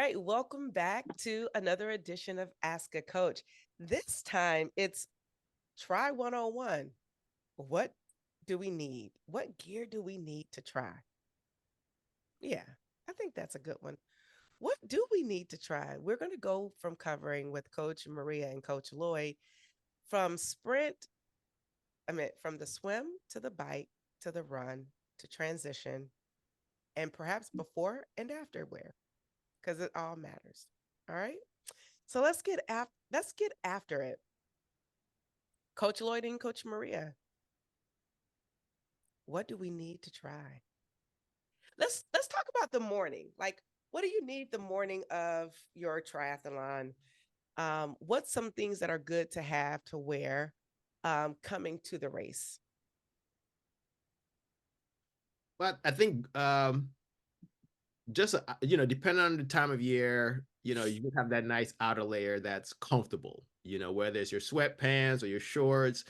right, welcome back to another edition of Ask a Coach. This time it's Try 101. What do we need? What gear do we need to try? Yeah, I think that's a good one. What do we need to try? We're going to go from covering with Coach Maria and Coach Lloyd from sprint, from the swim to the bike to the run to transition and perhaps before and after wear because it all matters. All right. So let's get after it. Coach Lloyd and Coach Maria, what do we need to try? Let's talk about the morning. Like, what do you need the morning of your triathlon? What's some things that are good to have to wear coming to the race? But I think just depending on the time of year, you just have that nice outer layer that's comfortable. Whether it's your sweatpants or your shorts,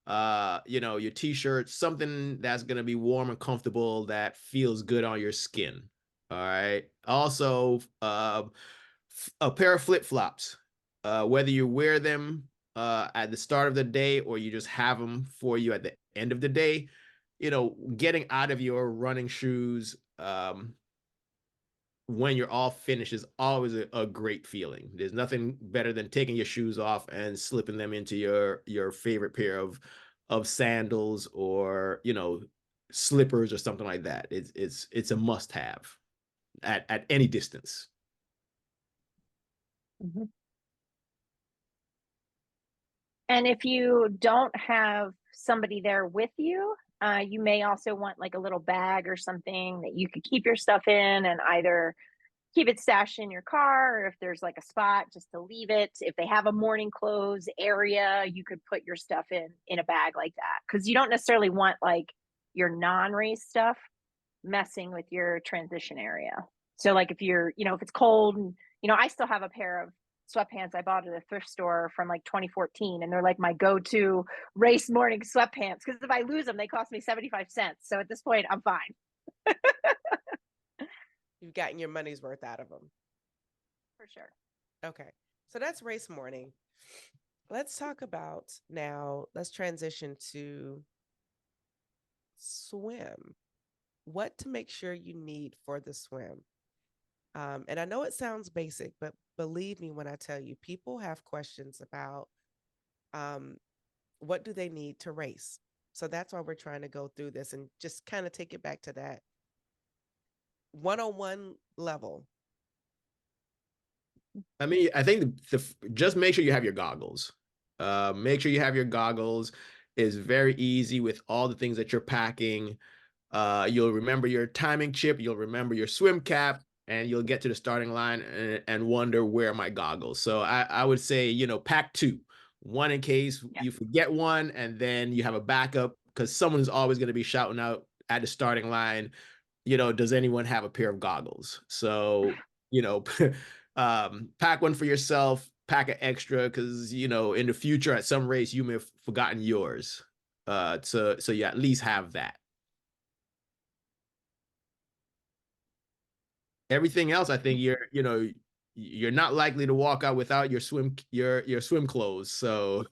your t-shirts, something that's gonna be warm and comfortable that feels good on your skin. All right. Also, a pair of flip-flops. Whether you wear them at the start of the day or you just have them for you at the end of the day, getting out of your running shoes when you're all finished is always a great feeling. There's nothing better than taking your shoes off and slipping them into your favorite pair of sandals or slippers or something like that. It's a must have at any distance. Mhm. And if you don't have somebody there with you, you may also want like a little bag or something that you could keep your stuff in and either keep it stashed in your car, or if there's like a spot just to leave it. If they have a morning clothes area, you could put your stuff in a bag like that, because you don't necessarily want like your non-race stuff messing with your transition area. So like if you're, if it's cold and, I still have a pair of sweatpants I bought at a thrift store from like 2014, and they're like my go-to race morning sweatpants, because if I lose them, they cost me 75 cents. So at this point, I'm fine. You've gotten your money's worth out of them. For sure. Okay. So that's race morning. Let's talk about now, let's transition to swim. What to make sure you need for the swim. And I know it sounds basic, but believe me when I tell you, people have questions about um, what do they need to race. So that's why we're trying to go through this and just kind of take it back to that 101 level. I mean, I think just make sure you have your goggles. Make sure you have your goggles. Is very easy with all the things that you're packing. You'll remember your timing chip, you'll remember your swim cap, and you'll get to the starting line and wonder where are my goggles. So I would say, pack two, one in case Yeah. you forget one, and then you have a backup because someone's always going to be shouting out at the starting line, does anyone have a pair of goggles? So, pack one for yourself, pack an extra because, in the future at some race, you may have forgotten yours. So you at least have that. Everything else, I think you're not likely to walk out without your swim clothes. So,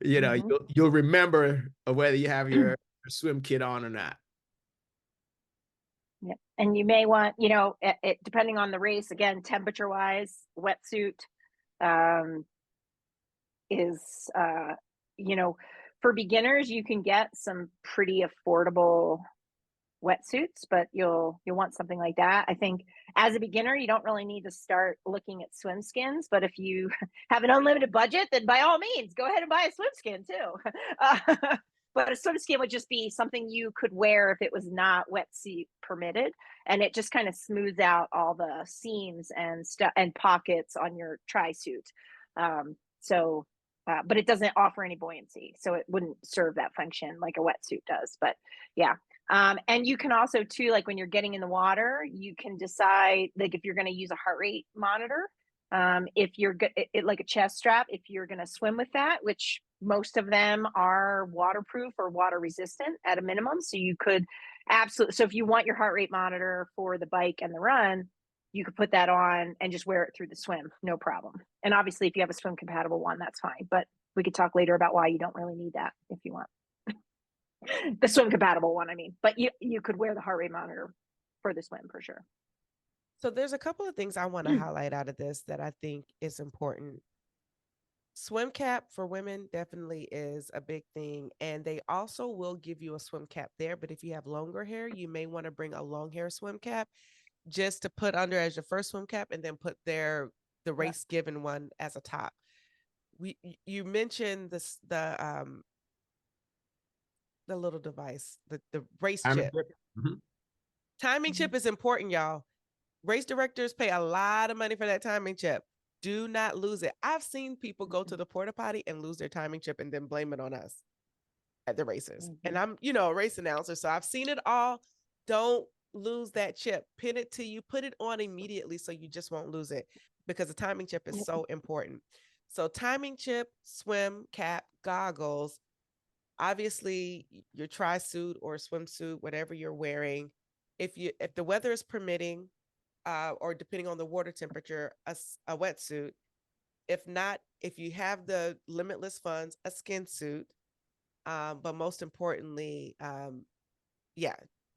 Mm-hmm. you'll remember whether you have your swim kit on or not. Yeah. And you may want, depending on the race, again, temperature wise, wetsuit um, is, for beginners, you can get some pretty affordable wetsuits, but you'll want something like that. I think as a beginner, you don't really need to start looking at swim skins, but if you have an unlimited budget, then by all means, go ahead and buy a swim skin too. But a swim skin would just be something you could wear if it was not wetsuit permitted, and it just kind of smooths out all the seams and stuff and pockets on your tri suit. So but it doesn't offer any buoyancy, so it wouldn't serve that function like a wetsuit does. But yeah, and you can also too, like when you're getting in the water, you can decide like if you're going to use a heart rate monitor, if you're like a chest strap, if you're going to swim with that, which most of them are waterproof or water resistant at a minimum. So you could absolutely, so if you want your heart rate monitor for the bike and the run, you could put that on and just wear it through the swim, no problem. And obviously, if you have a swim compatible one, that's fine. But we could talk later about why you don't really need that if you want the swim compatible one. I mean, but you could wear the heart rate monitor for the swim for sure. So there's a couple of things I want to highlight out of this that I think is important. Swim cap for women definitely is a big thing. And they also will give you a swim cap there. But if you have longer hair, you may want to bring a long hair swim cap just to put under as your first swim cap and then put the race given one as a top. You mentioned the little device, the race chip. Mm-hmm. Timing chip is important, y'all. Race directors pay a lot of money for that timing chip. Do not lose it. I've seen people go to the porta potty and lose their timing chip and then blame it on us at the races. And I'm, a race announcer, so I've seen it all. Don't lose that chip. Pin it to you, put it on immediately so you just won't lose it, because the timing chip is so important. So timing chip, swim cap, goggles, obviously your tri-suit or swimsuit, whatever you're wearing. If the weather is permitting, or depending on the water temperature, a wetsuit. If not, if you have the limitless funds, a skin suit. But most importantly,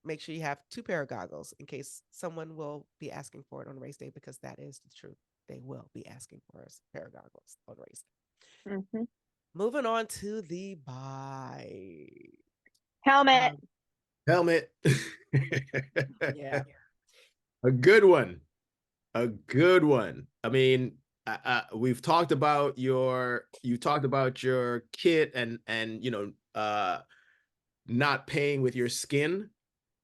make sure you have 2 pair of goggles in case someone will be asking for it on race day, because that is the truth. They will be asking for a pair of goggles on race day. Mm-hmm. Moving on to the bike. Helmet. Helmet. Yeah. A good one. A good one. I mean, we've talked about your kit and not paying with your skin.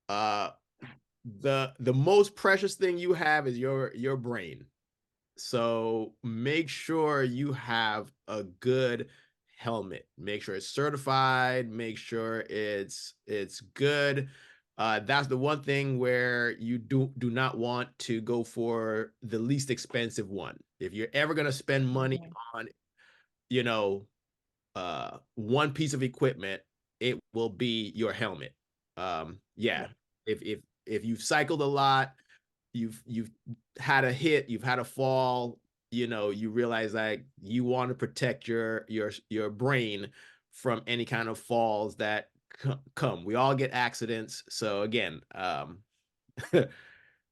The most precious thing you have is your brain. So make sure you have a good helmet. Make sure it's certified. Make sure it's good. That's the one thing where you do not want to go for the least expensive one. If you're ever going to spend money on, one piece of equipment, it will be your helmet. If you've cycled a lot, you've had a hit, you've had a fall, you realize like you want to protect your brain from any kind of falls that come. We all get accidents. So again,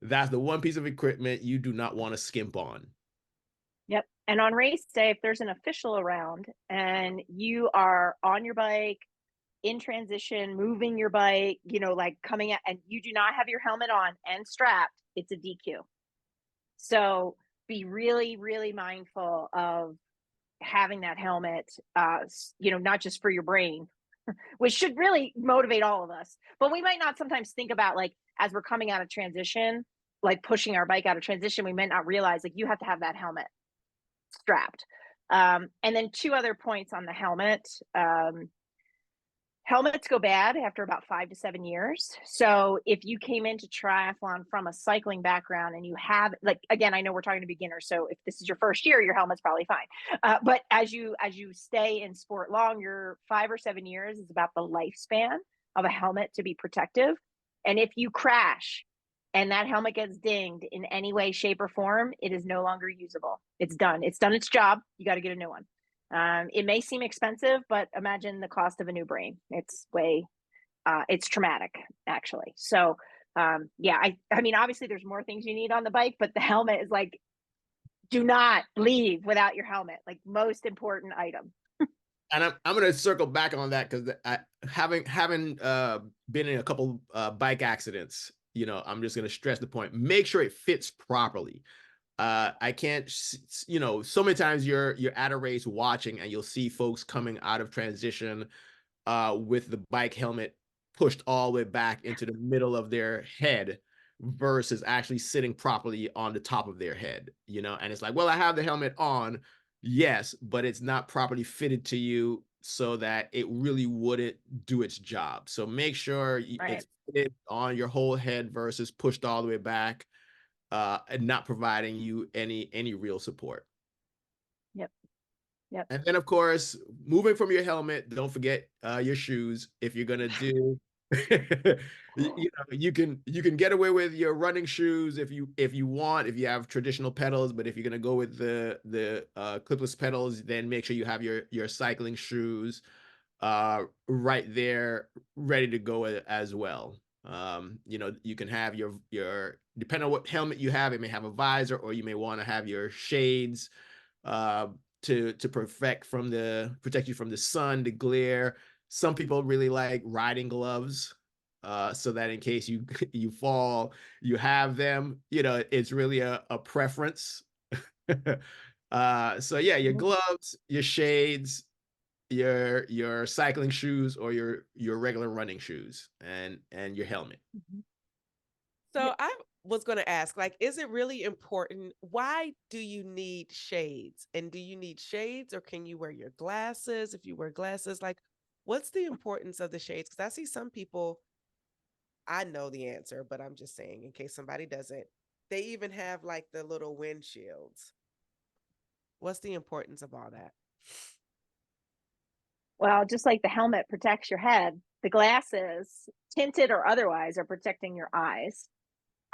that's the one piece of equipment you do not want to skimp on. Yep. And on race day, if there's an official around and you are on your bike, in transition, moving your bike, like coming out, and you do not have your helmet on and strapped, it's a DQ. So be really, really mindful of having that helmet, not just for your brain, which should really motivate all of us. But we might not sometimes think about, like, as we're coming out of transition, like pushing our bike out of transition, we might not realize, like, you have to have that helmet strapped. And then 2 other points on the helmet. Helmets go bad after about 5 to 7 years. So if you came into triathlon from a cycling background and you have, like, again, I know we're talking to beginners, so if this is your first year, your helmet's probably fine. But as you stay in sport longer, 5 or 7 years is about the lifespan of a helmet to be protective. And if you crash and that helmet gets dinged in any way, shape, or form, it is no longer usable. It's done. It's done its job. You got to get a new one. It may seem expensive, but imagine the cost of a new brain. It's it's traumatic, actually. So, I mean, obviously there's more things you need on the bike, but the helmet is like, do not leave without your helmet, like most important item. And I'm going to circle back on that because having been in a couple bike accidents, I'm just going to stress the point. Make sure it fits properly. I can't, so many times you're at a race watching and you'll see folks coming out of transition with the bike helmet pushed all the way back into the middle of their head versus actually sitting properly on the top of their head, and it's like, well, I have the helmet on. Yes, but it's not properly fitted to you so that it really wouldn't do its job. So make sure it's fitted on your whole head versus pushed all the way back. And not providing you any real support. Yep. And then, of course, moving from your helmet, don't forget your shoes. If you're gonna do You can get away with your running shoes if you want, if you have traditional pedals, but if you're gonna go with the clipless pedals, then make sure you have your cycling shoes right there ready to go as well. You can have your depending on what helmet you have, it may have a visor, or you may want to have your shades uh, to protect you from the sun, the glare. Some people really like riding gloves, so that in case you you fall, you have them. It's really a preference. So yeah, your Mhm. gloves, your shades, your cycling shoes, or your regular running shoes, and your helmet. Mhm. So I was going to ask, like, is it really important? Why do you need shades? And do you need shades, or can you wear your glasses? If you wear glasses, like, what's the importance of the shades? Because I see some people, I know the answer, but I'm just saying in case somebody doesn't. They even have like the little windshields. What's the importance of all that? Well, just like the helmet protects your head, the glasses, tinted or otherwise, are protecting your eyes.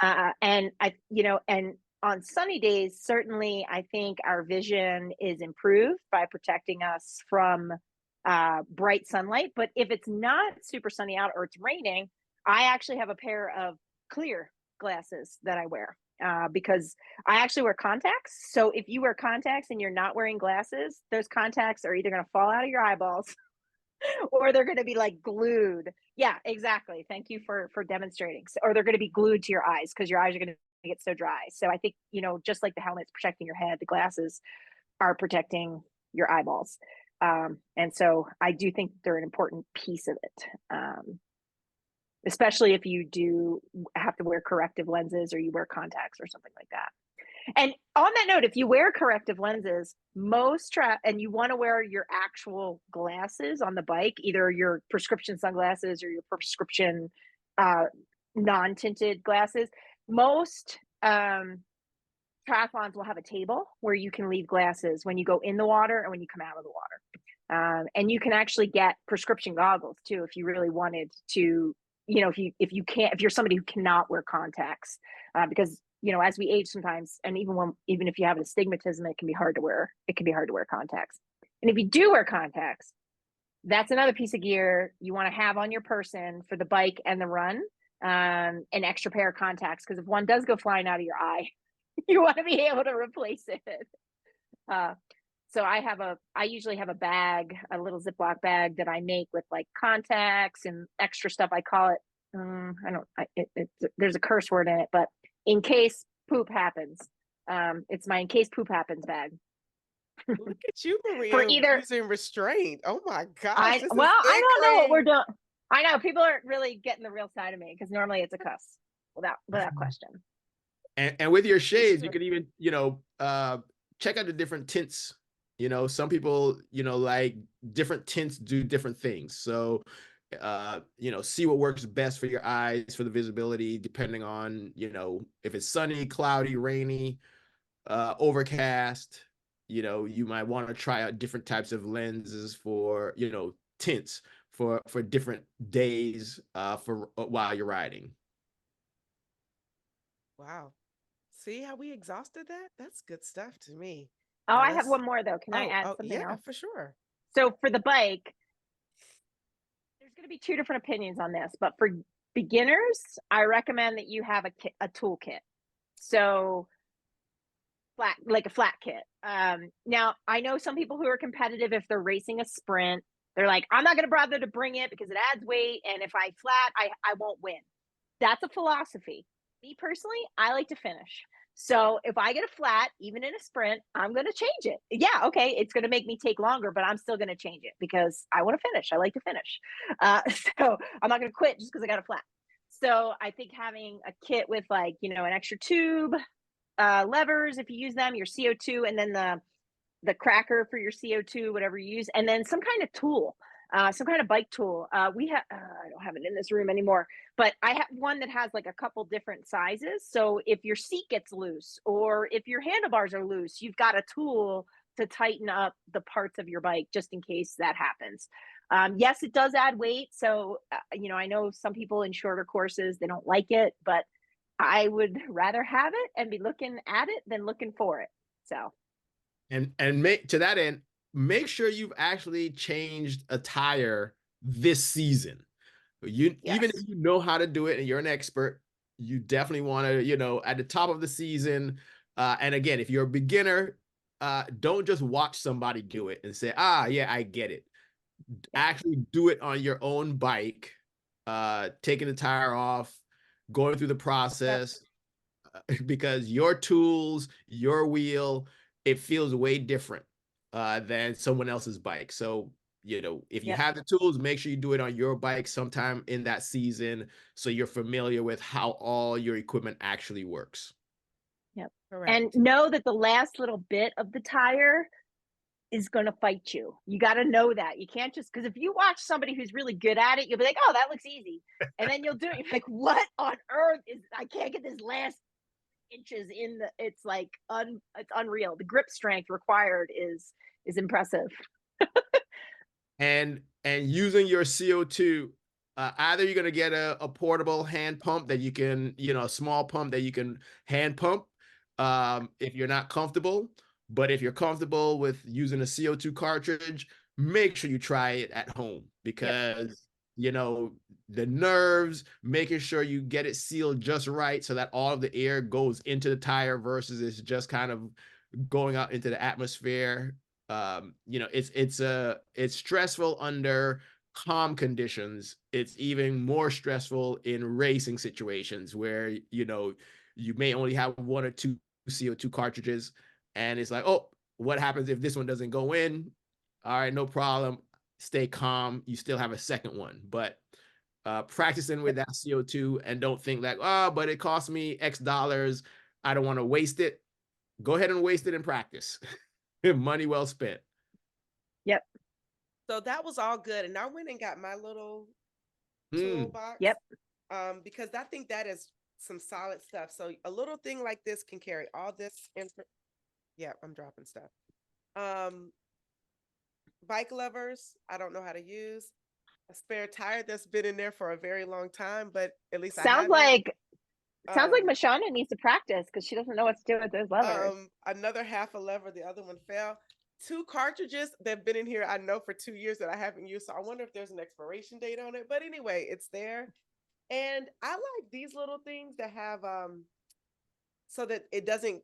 And and on sunny days, certainly, I think our vision is improved by protecting us from bright sunlight. But if it's not super sunny out or it's raining, I actually have a pair of clear glasses that I wear because I actually wear contacts. So if you wear contacts and you're not wearing glasses, those contacts are either going to fall out of your eyeballs or they're going to be like glued. Yeah, exactly. Thank you for demonstrating. Or they're going to be glued to your eyes because your eyes are going to get so dry. So I think, just like the helmet's protecting your head, the glasses are protecting your eyeballs. And so I do think they're an important piece of it. Especially if you do have to wear corrective lenses or you wear contacts or something like that. And on that note, if you wear corrective lenses, and you want to wear your actual glasses on the bike, either your prescription sunglasses or your prescription uh, non-tinted glasses, most triathlons will have a table where you can leave glasses when you go in the water and when you come out of the water. And you can actually get prescription goggles too if you really wanted to. If you're somebody who cannot wear contacts, because as we age sometimes, and even if you have astigmatism, it can be hard to wear. It can be hard to wear contacts. And if you do wear contacts, that's another piece of gear you want to have on your person for the bike and the run. An extra pair of contacts, because if one does go flying out of your eye, you want to be able to replace it. Uh, so I usually have a bag, a little Ziploc bag that I make with like contacts and extra stuff. I call it, I don't, there's a curse word in it, but in case poop happens, it's my in case poop happens bag. Look at you, For Maria, either, using restraint. Oh my gosh, this is I don't know what we're sickening. doing. I know people aren't really getting the real side of me because normally it's a cuss without question. And with your It's shades, you true. could even check out the different tints. Some people like different tints do different things. So see what works best for your eyes for the visibility, depending on if it's sunny, cloudy, rainy, overcast. You might want to try out different types of lenses for tints for different days for while you're riding. Wow. See how we exhausted that? That's good stuff to me. Oh, Now I have let's, one more though. Can I add oh something yeah, else? for sure. So for the bike, there's going to be two different opinions on this, but for beginners, I recommend that you have a toolkit. So like a flat kit. Now I know some people who are competitive, if they're racing a sprint, they're like, I'm not going to bother to bring it because it adds weight, and if I flat, I won't win. That's a philosophy. Me personally, I like to finish. So if I get a flat, even in a sprint, I'm going to change it. Yeah, okay, it's going to make me take longer, but I'm still going to change it because I want to finish. I like to finish. So I'm not going to quit just because I got a flat. So I think having a kit with like, an extra tube, levers, if you use them, your CO2, and then the cracker for your CO2, whatever you use, and then some kind of tool, some kind of bike tool. We have, I don't have it in this room anymore, but I have one that has like a couple different sizes. So if your seat gets loose or if your handlebars are loose, you've got a tool to tighten up the parts of your bike just in case that happens. Yes, it does add weight. So, you know, I know some people in shorter courses, they don't like it, but I would rather have it and be looking at it than looking for it. So, And make to that end, make sure you've actually changed a tire this season. Even yes. if you know how to do it and you're an expert, you definitely want to, at the top of the season. And again, if you're a beginner, don't just watch somebody do it and say, yeah, I get it. Actually do it on your own bike, taking the tire off, going through the Yep. process, because your tools, your wheel, it feels way different than someone else's bike. So, if you Yep. have the tools, make sure you do it on your bike sometime in that season so you're familiar with how all your equipment actually works. Yep. And Correct. know that the last little bit of the tire is going to fight you. You got to know that. You can't just, because if you watch somebody who's really good at it, you'll be like, oh, that looks easy. And then you'll do it. You're like, what on earth I can't get this last inches in it's like, it's unreal. The grip strength required is impressive. And using your CO2, either you're going to get a portable hand pump that you can, a small pump that you can hand pump if you're not comfortable. But if you're comfortable with using a CO2 cartridge, make sure you try it at home because, the nerves, making sure you get it sealed just right so that all of the air goes into the tire versus it's just kind of going out into the atmosphere. It's stressful under calm conditions. It's even more stressful in racing situations where you may only have one or two CO2 cartridges, and it's like, oh, what happens if this one doesn't go in? All right, no problem. Stay calm. You still have a second one, but practicing with that CO2 and don't think like, oh, but it cost me X dollars. I don't want to waste it. Go ahead and waste it in practice. Money well spent. Yep. So that was all good. And I went and got my little Mm. toolbox. Yep. Because I think that is some solid stuff. So a little thing like this can carry all this. Yeah, I'm dropping stuff. Bike levers, I don't know how to use. A spare tire that's been in there for a very long time, but at least I Sounds have it. like Um, Mashana needs to practice because she doesn't know what to do with those levers. Another half a lever, the other one fell. 2 cartridges that have been in here, I know for 2 years that I haven't used. So I wonder if there's an expiration date on it. But anyway, it's there. And I like these little things that have so that it doesn't,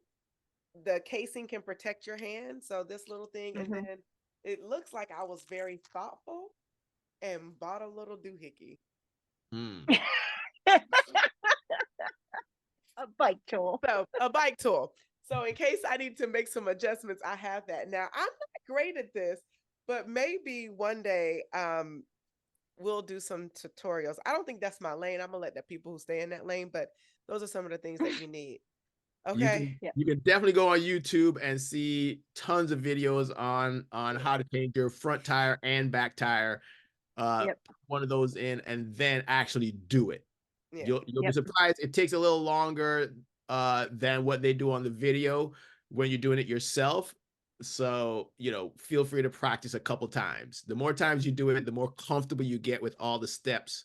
the casing can protect your hand. So this little thing, and then it looks like I was very thoughtful and bought a little doohickey. Mm. A bike tool. So a bike tool. So in case I need to make some adjustments, I have that. Now I'm not great at this, but maybe one day we'll do some tutorials. I don't think that's my lane. I'm gonna let the people who stay in that lane, but those are some of the things that you need. Okay. You can definitely go on YouTube and see tons of videos on how to change your front tire and back tire. One of those in and then actually do it. Yeah. You'll be surprised. It takes a little longer than what they do on the video when you're doing it yourself. So, feel free to practice a couple times. The more times you do it, the more comfortable you get with all the steps,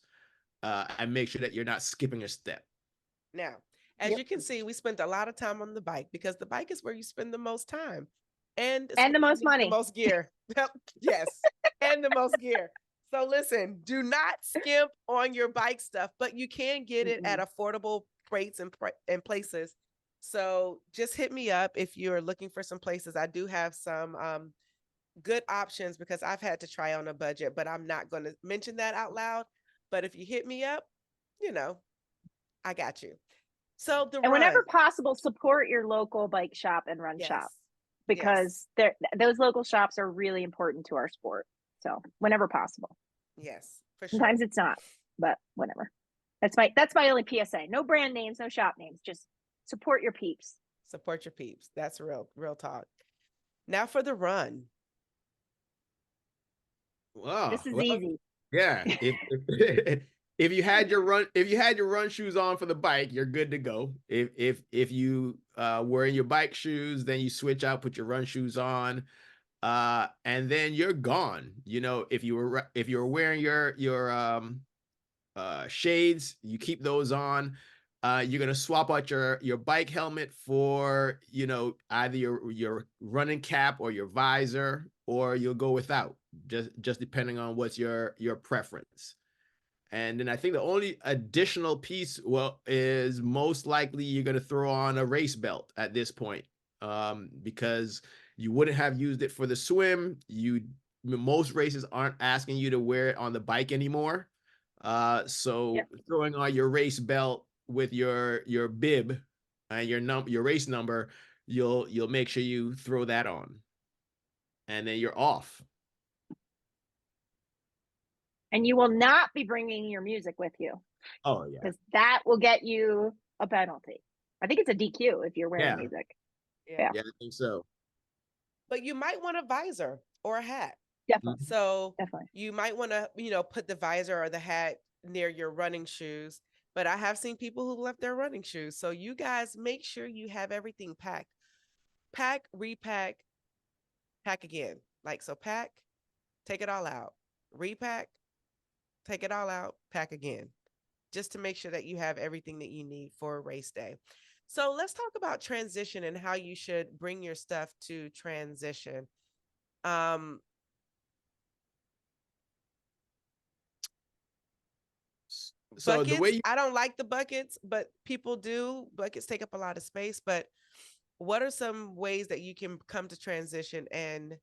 and make sure that you're not skipping a step. Now, as you can see, we spent a lot of time on the bike because the bike is where you spend the most time and the most money. the most gear. Yes, and the most gear. So listen, do not skimp on your bike stuff, but you can get it at affordable rates and places. So just hit me up if you're looking for some places. I do have some good options because I've had to try on a budget, but I'm not going to mention that out loud. But if you hit me up, I got you. So whenever possible, support your local bike shop and run shop because those local shops are really important to our sport. So whenever possible. Yes, for sure. Sometimes it's not, but whatever. That's my only PSA. No brand names, no shop names. Just support your peeps. Support your peeps. That's real talk. Now for the run. Wow. This is easy. Yeah. If you had your run shoes on for the bike, you're good to go. If you wearing your bike shoes, then you switch out, put your run shoes on. and then you're gone. You know, if you were wearing your shades, you keep those on. You're gonna swap out your bike helmet for, you know, either your running cap or your visor, or you'll go without, just depending on what's your preference. And then I think the only additional piece, well, is most likely you're going to throw on a race belt at this point, because you wouldn't have used it for the swim. Most races aren't asking you to wear it on the bike anymore. So Yep. throwing on your race belt with your bib and your race number, you'll make sure you throw that on, and then you're off. And you will not be bringing your music with you, Oh yeah, because that will get you a penalty. I think it's a DQ if you're wearing yeah, music. Yeah. yeah. I think so. But you might want a visor or a hat. Definitely. So Definitely. you might want to, put the visor or the hat near your running shoes. But I have seen people who left their running shoes. So you guys make sure you have everything packed. Pack, repack, pack again. Like, so pack, take it all out. Repack, take it all out, pack again. Just to make sure that you have everything that you need for a race day. So let's talk about transition and how you should bring your stuff to transition. So the way Buckets, I don't like the buckets, but people do. Buckets take up a lot of space. But what are some ways that you can come to transition and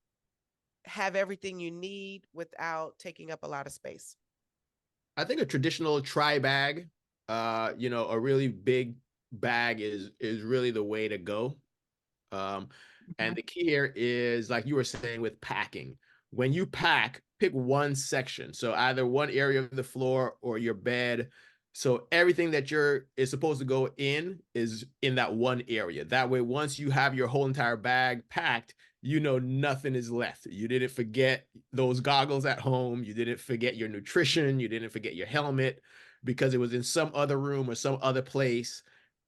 have everything you need without taking up a lot of space? I think a traditional tri bag, a really big bag is really the way to go. And the key here is, like you were saying, with packing. When you pack, pick one section. So either one area of the floor or your bed. So everything that is supposed to go in is in that one area. That way, once you have your whole entire bag packed, you know nothing is left. You didn't forget those goggles at home. You didn't forget your nutrition. You didn't forget your helmet because it was in some other room or some other place.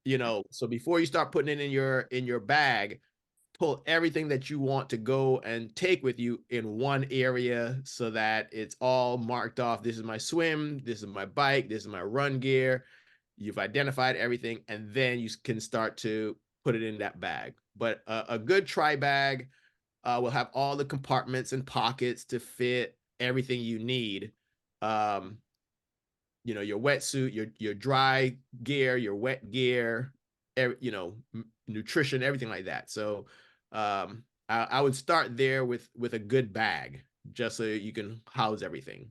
So before you start putting it in your bag, pull everything that you want to go and take with you in one area so that it's all marked off. This is my swim, this is my bike, this is my run gear. You've identified everything, and then you can start to put it in that bag. But a good tri bag will have all the compartments and pockets to fit everything you need. Your wetsuit, your dry gear, your wet gear, nutrition, everything like that. So I would start there with a good bag, just so you can house everything.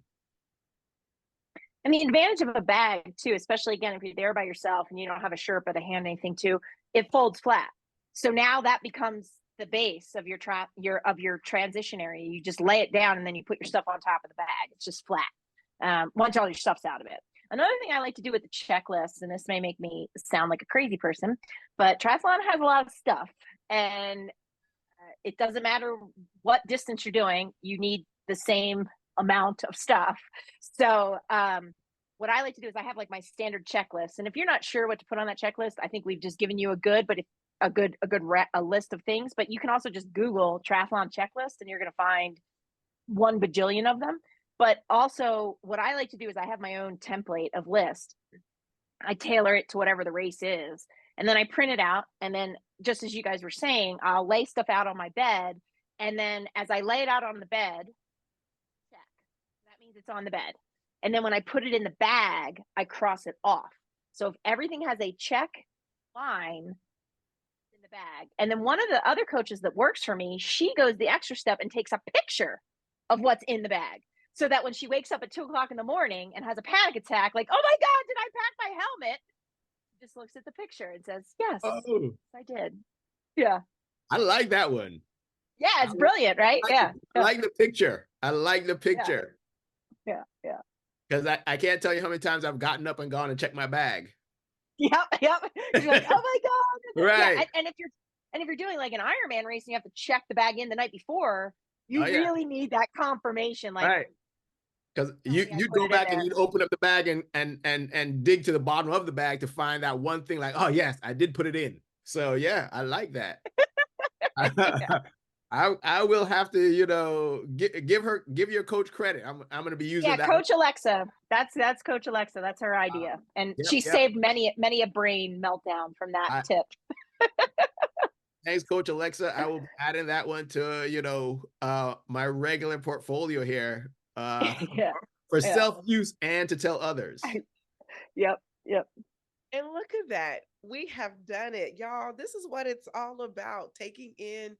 And the advantage of a bag too, especially again, if you're there by yourself and you don't have a Sherpa to hand anything to, it folds flat. So now that becomes the base of your transition area. You just lay it down and then you put your stuff on top of the bag. It's just flat. Once all your stuff's out of it. Another thing I like to do with the checklist, and this may make me sound like a crazy person, but triathlon has a lot of stuff, and it doesn't matter what distance you're doing, you need the same amount of stuff. So what I like to do is I have like my standard checklist, and if you're not sure what to put on that checklist, I think we've just given you a list of things. But you can also just Google triathlon checklist, and you're going to find 1 bajillion of them. But also, what I like to do is I have my own template of list. I tailor it to whatever the race is, and then I print it out. And then, just as you guys were saying, I'll lay stuff out on my bed, and then as I lay it out on the bed, check. That means it's on the bed. And then when I put it in the bag, I cross it off. So if everything has a check line in the bag, and then one of the other coaches that works for me, she goes the extra step and takes a picture of what's in the bag, so that when she wakes up at 2:00 in the morning and has a panic attack, like, oh my God, did I pack my helmet? She just looks at the picture and says, yes, I did. Yeah. I like that one. Yeah, it's brilliant, right? I like the picture. I like the picture. Yeah. Because I can't tell you how many times I've gotten up and gone and checked my bag. Yep. You're like, oh my God. Right. Yeah, and if you're doing like an Ironman race and you have to check the bag in the night before, you really need that confirmation. Like, right. Because you'd go back and you'd open up the bag and dig to the bottom of the bag to find that one thing, like, oh yes, I did put it in. So yeah, I like that. I will have to, give your coach credit. I'm gonna be using Yeah, that. Coach Alexa. That's Coach Alexa. That's her idea, and Yep, she yep. saved many a brain meltdown from that I- tip. Thanks, Coach Alexa. I will be adding that one to, my regular portfolio here, Yeah, for yeah. self-use and to tell others. Yep, yep. And look at that. We have done it, y'all. This is what it's all about, taking in,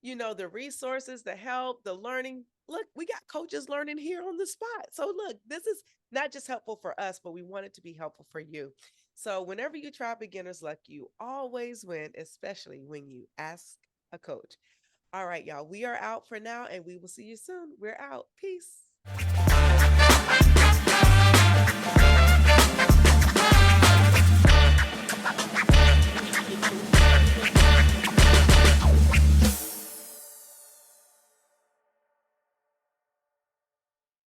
the resources, the help, the learning. Look, we got coaches learning here on the spot. So, look, this is not just helpful for us, but we want it to be helpful for you. So, whenever you try beginner's luck, you always win, especially when you ask a coach. All right, y'all, we are out for now and we will see you soon. We're out. Peace.